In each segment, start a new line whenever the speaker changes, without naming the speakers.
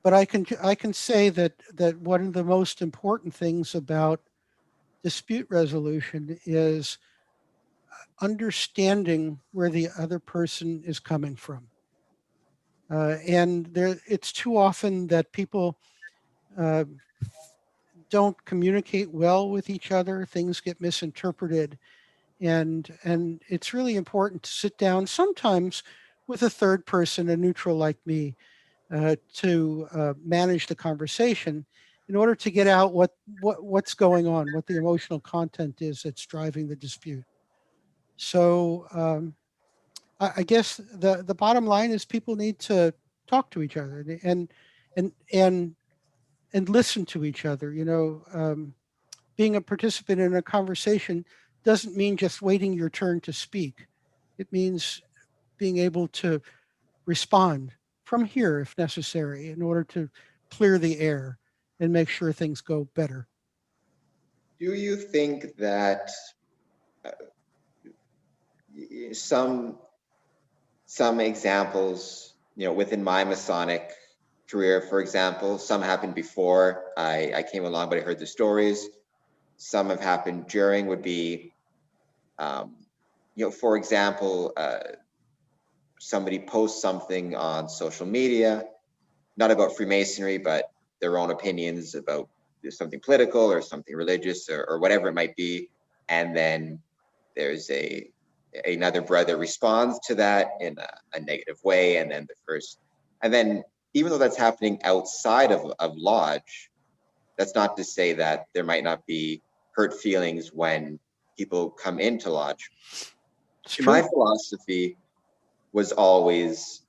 but I can say that one of the most important things about dispute resolution is understanding where the other person is coming from. And it's too often that people uh, don't communicate well with each other. Things get misinterpreted, and it's really important to sit down sometimes with a third person, a neutral like me, to manage the conversation in order to get out what's going on, what the emotional content is that's driving the dispute. So I guess the bottom line is people need to talk to each other and and and listen to each other. Being a participant in a conversation doesn't mean just waiting your turn to speak. It means being able to respond from here if necessary in order to clear the air and make sure things go better.
Do you think that some examples, within my Masonic career, for example, some happened before I came along, but I heard the stories. Some have happened during, would be, for example, somebody posts something on social media, not about Freemasonry, but their own opinions about something political or something religious or whatever it might be. And then there's another brother responds to that in a negative way. And then even though that's happening outside of lodge, that's not to say that there might not be hurt feelings when people come into lodge.
It's
My
true.
philosophy was always,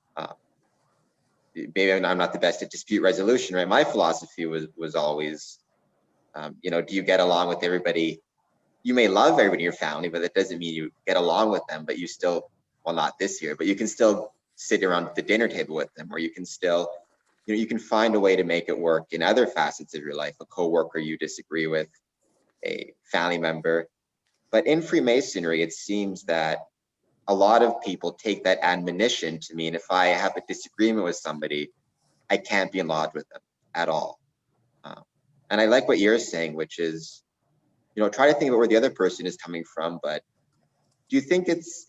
maybe I'm not the best at dispute resolution, right? My philosophy was always, do you get along with everybody? You may love everybody in your family, but that doesn't mean you get along with them, but you still, well, not this year, but you can still sit around the dinner table with them, or you can still, you can find a way to make it work in other facets of your life, a coworker you disagree with, a family member. But in Freemasonry, it seems that a lot of people take that admonition to mean if I have a disagreement with somebody, I can't be in lodge with them at all. And I like what you're saying, which is, try to think about where the other person is coming from. But do you think it's,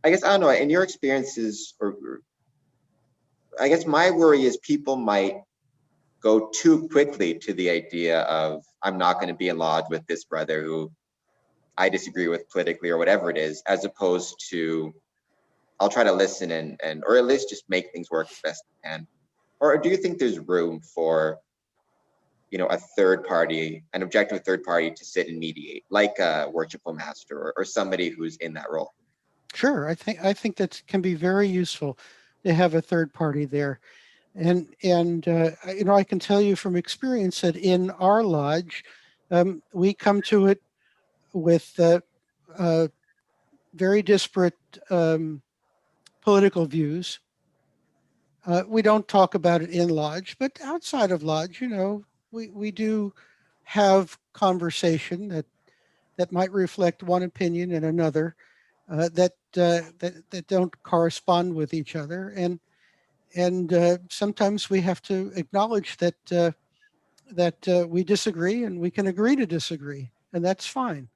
I guess, I don't know, in your experiences, or I guess my worry is people might go too quickly to the idea of, I'm not going to be in lodge with this brother who I disagree with politically or whatever it is, as opposed to, I'll try to listen and or at least just make things work as best I can. Or do you think there's room for, a third party, an objective third party to sit and mediate, like a worshipful master or somebody who's in that role?
Sure, I think that can be very useful to have a third party there. I can tell you from experience that in our lodge, we come to it with uh, very disparate political views. We don't talk about it in lodge, but outside of lodge, we do have conversation that might reflect one opinion and another that don't correspond with each other, and sometimes we have to acknowledge that we disagree, and we can agree to disagree, and that's fine.